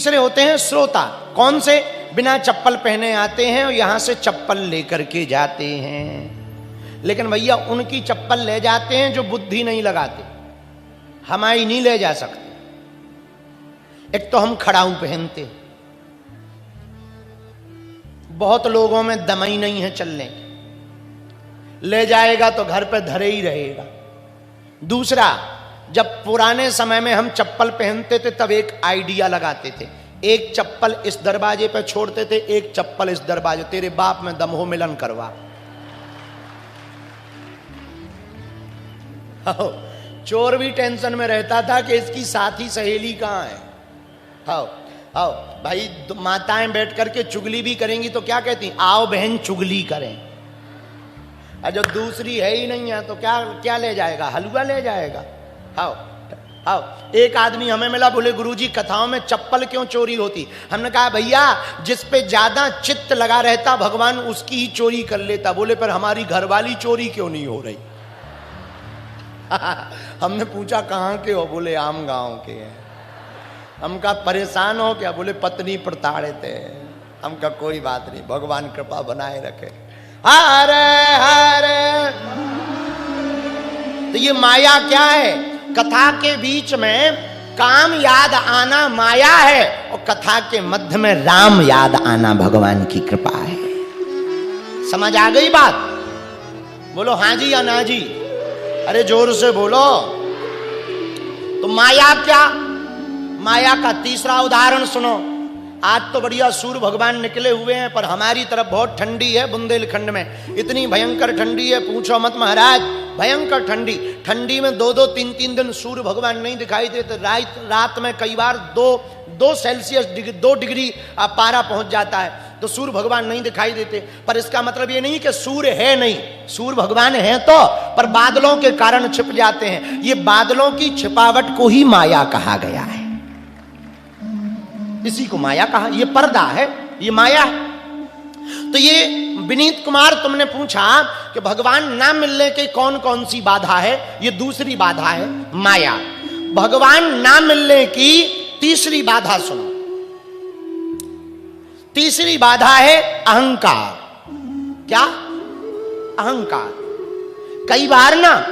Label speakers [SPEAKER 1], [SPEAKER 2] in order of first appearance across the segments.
[SPEAKER 1] तीसरे होते हैं श्रोता। कौन से? बिना चप्पल पहने आते हैं और यहां से चप्पल लेकर के जाते हैं, लेकिन भैया उनकी चप्पल ले जाते हैं जो बुद्धि नहीं लगाते, हमारी नहीं ले जा सकते। एक तो हम खड़ाऊ पहनते, बहुत लोगों में दम ही नहीं है चलने की, ले जाएगा तो घर पे धरे ही रहेगा। दूसरा, जब पुराने समय में हम चप्पल पहनते थे तब एक आइडिया लगाते थे, एक चप्पल इस दरवाजे पे छोड़ते थे, एक चप्पल इस दरवाजे, तेरे बाप में दम हो मिलन करवा। चोर भी टेंशन में रहता था कि इसकी साथी सहेली कहां है। आओ भाई, माताएं बैठ करके चुगली भी करेंगी तो क्या कहती? आओ बहन चुगली करें। और जो दूसरी है ही नहीं है तो क्या ले जाएगा? हलवा ले जाएगा। आओ, एक आदमी हमें मिला, बोले गुरुजी कथाओं में चप्पल क्यों चोरी होती? हमने कहा भैया जिस पे ज्यादा चित्त लगा रहता भगवान उसकी ही चोरी कर लेता। बोले पर हमारी घरवाली चोरी क्यों नहीं हो रही? हमने पूछा कहाँ के हो? बोले आम गांव के हैं। हम कहा परेशान हो क्या? बोले पत्नी प्रताड़ित है। हम कहा कोई बात नहीं, भगवान कृपा बनाए रखे। हरे हरे। तो ये माया क्या है? कथा के बीच में काम याद आना माया है और कथा के मध्य में राम याद आना भगवान की कृपा है। समझ आ गई बात? बोलो हाँ जी या ना जी? अरे जोर से बोलो। तो माया क्या? माया का तीसरा उदाहरण सुनो। आज तो बढ़िया सूर्य भगवान निकले हुए हैं, पर हमारी तरफ बहुत ठंडी है। बुंदेलखंड में इतनी भयंकर ठंडी है, पूछो मत महाराज, भयंकर ठंडी। ठंडी में 2-2, 3-3 दिन सूर्य भगवान नहीं दिखाई देते। रात में कई बार 2 सेल्सियस 2 डिग्री पारा पहुंच जाता है, तो सूर्य भगवान नहीं दिखाई देते। पर इसका मतलब ये नहीं कि सूर्य है नहीं, सूर्य भगवान है तो, पर बादलों के कारण छिप जाते हैं। ये बादलों की छिपावट को ही माया कहा गया है, इसी को माया कहा। ये पर्दा है, ये माया है। तो ये विनीत कुमार तुमने पूछा कि भगवान ना मिलने के कौन कौन सी बाधा है? ये दूसरी बाधा है माया। भगवान ना मिलने की तीसरी बाधा सुनो। तीसरी बाधा है अहंकार। क्या? अहंकार। कई बार ना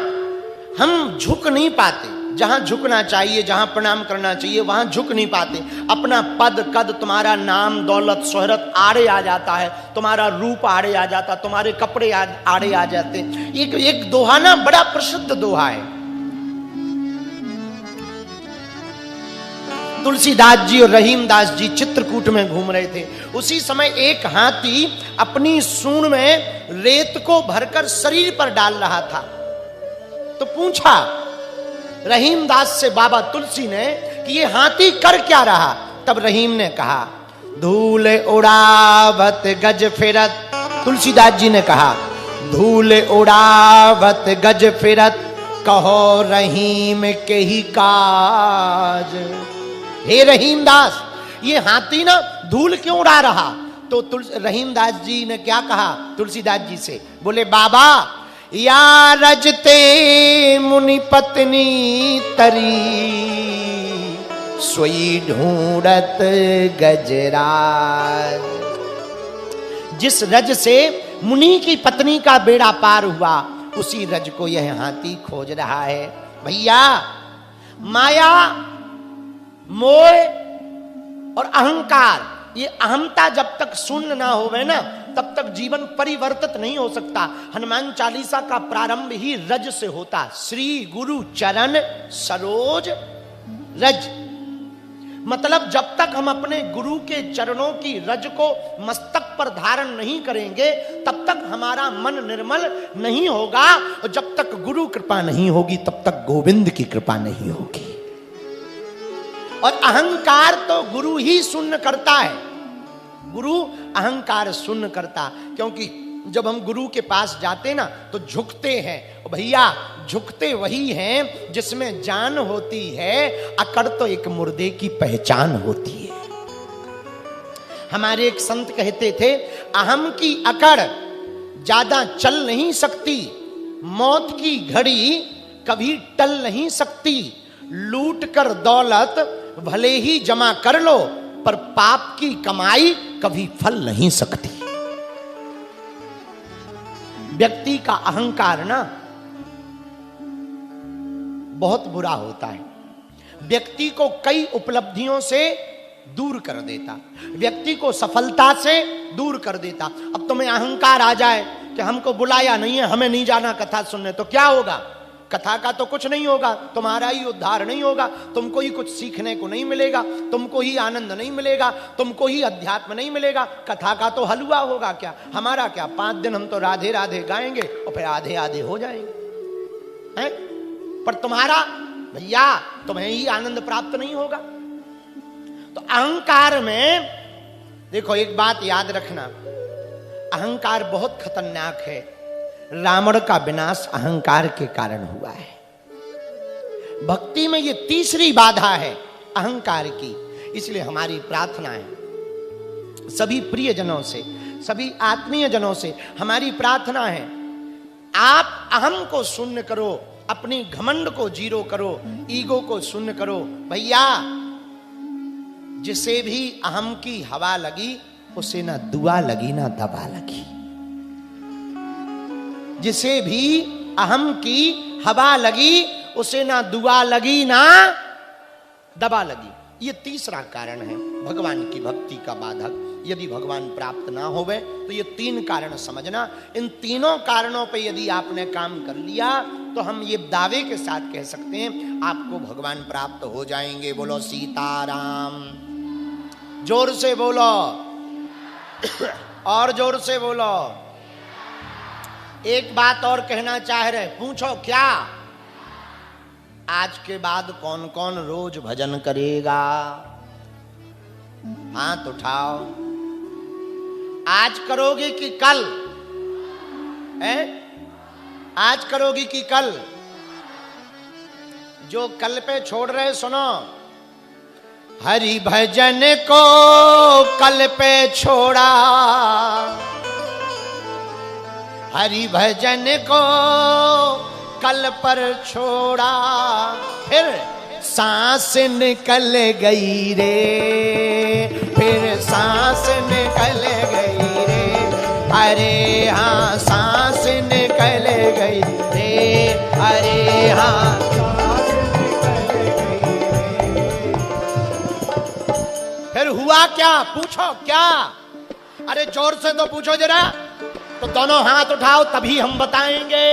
[SPEAKER 1] हम झुक नहीं पाते, जहां झुकना चाहिए, जहां प्रणाम करना चाहिए वहां झुक नहीं पाते। अपना पद कद, तुम्हारा नाम दौलत शोहरत आड़े आ जाता है, तुम्हारा रूप आड़े आ जाता, तुम्हारे कपड़े आड़े आ जाते। एक दोहा ना बड़ा प्रसिद्ध दोहा है। तुलसीदास जी और रहीमदास जी चित्रकूट में घूम रहे थे। उसी समय एक हाथी अपनी सूंड में रेत को भरकर शरीर पर डाल रहा था। तो पूछा रहीमदास से बाबा तुलसी ने कि ये हाथी कर क्या रहा? तब रहीम ने कहा धूल उड़ावत गज फिरत। तुलसीदास जी ने कहा धूल उड़ावत गज फिरत, कहो रहीम के ही काज। हे रहीमदास, ये हाथी ना धूल क्यों उड़ा रहा? तो रहीमदास जी ने क्या कहा तुलसीदास जी से? बोले बाबा या रजते मुनि पत्नी तरी, सोई ढूंढत गजराज। जिस रज से मुनि की पत्नी का बेड़ा पार हुआ, उसी रज को यह हाथी खोज रहा है। भैया माया, मोह और अहंकार, ये अहमता जब तक शून्य ना होवे ना तब तक जीवन परिवर्तित नहीं हो सकता। हनुमान चालीसा का प्रारंभ ही रज से होता। श्री गुरु चरण सरोज रज। मतलब जब तक हम अपने गुरु के चरणों की रज को मस्तक पर धारण नहीं करेंगे तब तक हमारा मन निर्मल नहीं होगा, और जब तक गुरु कृपा नहीं होगी तब तक गोविंद की कृपा नहीं होगी। और अहंकार तो गुरु ही शून्य करता है, गुरु अहंकार शून्य करता। क्योंकि जब हम गुरु के पास जाते ना तो झुकते हैं। भैया झुकते वही हैं जिसमें जान होती है, अकड़ तो एक मुर्दे की पहचान होती है। हमारे एक संत कहते थे अहम की अकड़ ज्यादा चल नहीं सकती, मौत की घड़ी कभी टल नहीं सकती। लूट कर दौलत भले ही जमा कर लो, पर पाप की कमाई कभी फल नहीं सकती। व्यक्ति का अहंकार ना बहुत बुरा होता है, व्यक्ति को कई उपलब्धियों से दूर कर देता, व्यक्ति को सफलता से दूर कर देता। अब तुम्हें अहंकार आ जाए कि हमको बुलाया नहीं है, हमें नहीं जाना कथा सुनने, तो क्या होगा? कथा का तो कुछ नहीं होगा, तुम्हारा ही उद्धार नहीं होगा, तुमको ही कुछ सीखने को नहीं मिलेगा, तुमको ही आनंद नहीं मिलेगा, तुमको ही अध्यात्म नहीं मिलेगा। कथा का तो हलवा होगा क्या? हमारा क्या, 5 दिन हम तो राधे राधे गाएंगे और फिर आधे आधे हो जाएंगे, हैं? पर तुम्हारा भैया तुम्हें ही आनंद प्राप्त नहीं होगा। तो अहंकार में देखो, एक बात याद रखना, अहंकार बहुत खतरनाक है। रावण का विनाश अहंकार के कारण हुआ है। भक्ति में ये तीसरी बाधा है अहंकार की। इसलिए हमारी प्रार्थना है सभी प्रियजनों से, सभी आत्मीय जनों से, हमारी प्रार्थना है आप अहम को शून्य करो, अपनी घमंड को जीरो करो, ईगो को शून्य करो। भैया जिसे भी अहम की हवा लगी उसे ना दुआ लगी ना दवा लगी। जिसे भी अहम की हवा लगी उसे ना दुआ लगी ना दबा लगी। ये तीसरा कारण है भगवान की भक्ति का बाधक। यदि भगवान प्राप्त ना होवे तो ये 3 कारण समझना। इन तीनों कारणों पे यदि आपने काम कर लिया तो हम ये दावे के साथ कह सकते हैं आपको भगवान प्राप्त हो जाएंगे। बोलो सीताराम, जोर से बोलो और जोर से बोलो। एक बात और कहना चाह रहे, पूछो क्या? आज के बाद कौन कौन रोज भजन करेगा? हाथ उठाओ। आज करोगे कि कल? आज करोगी कि कल? जो कल पे छोड़ रहे सुनो, हरि भजन को कल पे छोड़ा, हरि भजन को कल पर छोड़ा, फिर सांस निकल गई रे, फिर सांस निकल गई रे, अरे हाँ सांस निकल गई रे, अरे हाँ सांस निकल गई रे। फिर हुआ क्या? पूछो क्या? अरे जोर से तो पूछो जरा। तो दोनों हाथ उठाओ तभी हम बताएंगे।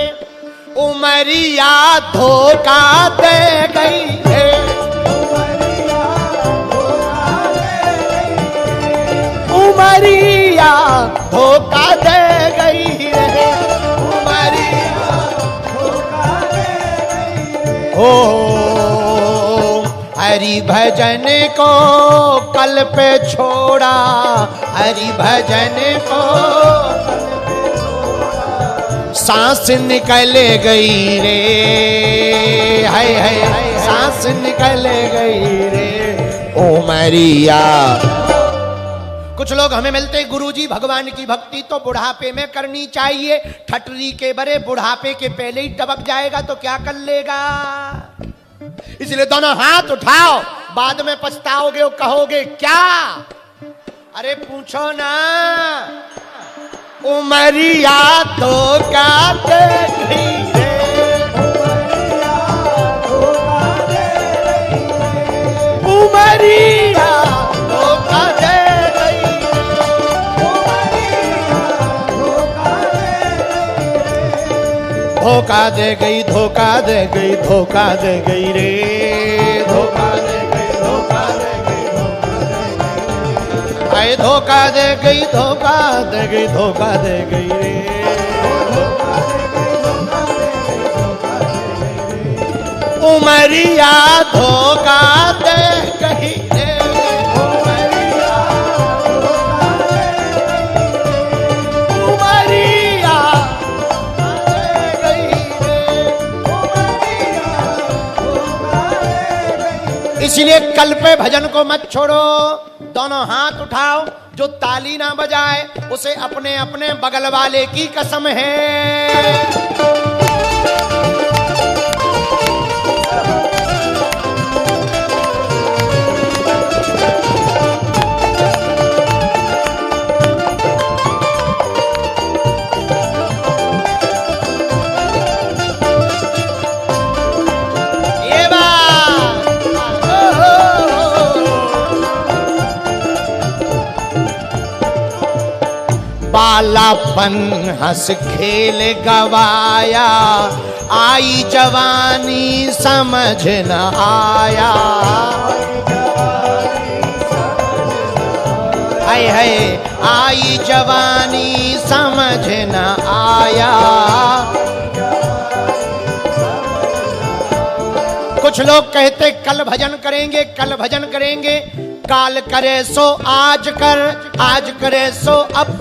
[SPEAKER 1] उमरिया धोखा दे गई है, उमरिया धोखा दे गई है, उमरिया धोखा दे गई है। ओ हरि भजन को कल पे छोड़ा, हरि भजन को सांस निकल गई रे, हाय हाय सांस निकल गई रे, ओ मरिया। कुछ लोग हमें मिलते, गुरुजी भगवान की भक्ति तो बुढ़ापे में करनी चाहिए। ठटरी के बरे बुढ़ापे के पहले ही टपक जाएगा तो क्या कर लेगा? इसलिए दोनों हाथ उठाओ, बाद में पछताओगे और कहोगे क्या? अरे पूछो ना। उमरिया धोखा दे गई रे, उमरिया धोखा दे गई रे, उमरिया धोखा दे गई रे, उमरिया धोखा दे गई रे, धोखा दे गई, धोखा दे गई, धोखा दे गई रे, धोखा दे गई, धोखा दे गई, आए धोखा दे गई, धोखा दे गई, धोखा दे गई रे, उमरिया धोखा दे गई रे, उमरिया धोखा दे गई, उमरिया दे गई रे, उमरिया धोखा दे गई। इसलिए कल पे भजन को मत छोड़ो। दोनों हाथ उठाओ। जो ताली ना बजाए उसे अपने अपने बगल वाले की कसम है। बालापन हंस खेल गवाया, आई जवानी समझ न आया। हाय हाय आई जवानी समझ न आया। कुछ लोग कहते कल भजन करेंगे, कल भजन करेंगे। काल करे सो आज कर, आज करे सो अब,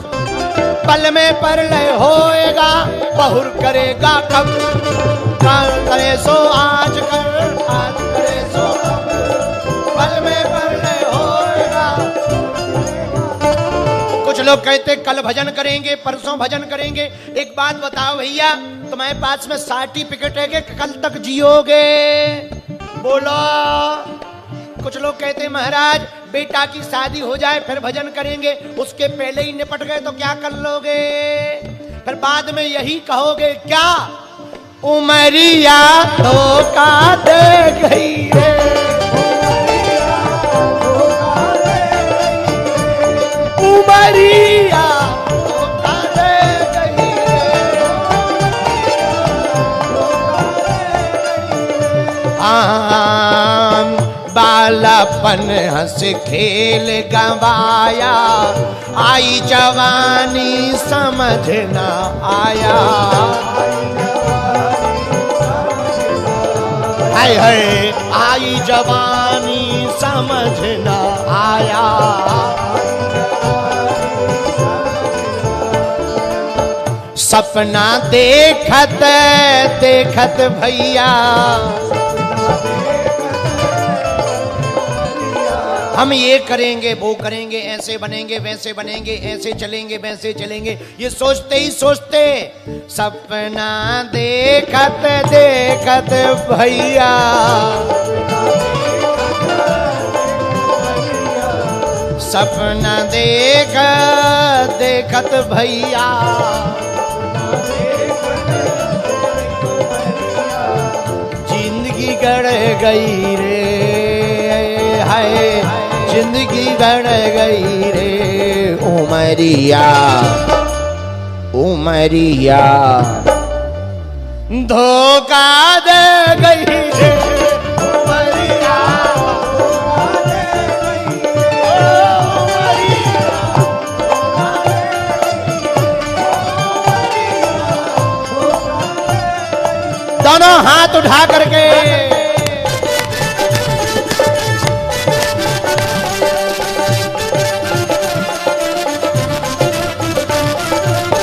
[SPEAKER 1] पल में परलय होएगा, बहुर करेगा कब। काल करे सो आज कर, आज करे सो अब, पल में परलय होएगा। कुछ लोग कहते कल भजन करेंगे, परसों भजन करेंगे। एक बात बताओ भैया, तुम्हारे पास में सर्टिफिकेट है कि कल तक जियोगे? बोलो। कुछ लोग कहते महाराज बेटा की शादी हो जाए फिर भजन करेंगे, उसके पहले ही निपट गए तो क्या कर लोगे? फिर बाद में यही कहोगे क्या? उमरिया धोखा दे गई रे, उमरिया धोखा दे गई रे। बालापन हंस खेल गवाया, आई जवानी समझ न आया। हाय हाय आई जवानी समझ न आया। सपना देखत देखत भैया, हम ये करेंगे वो करेंगे, ऐसे बनेंगे वैसे बनेंगे, ऐसे चलेंगे वैसे चलेंगे, ये सोचते ही सोचते सपना देखत देखत भैया, सपना देखत देखत भैया, जिंदगी गड़ गई रे। हाय जिंदगी गड़ गई रे। उमरिया उमरिया धोखा दे गई रे। उमरिया धोखा दे गई रे। दोनों हाथ उठा करके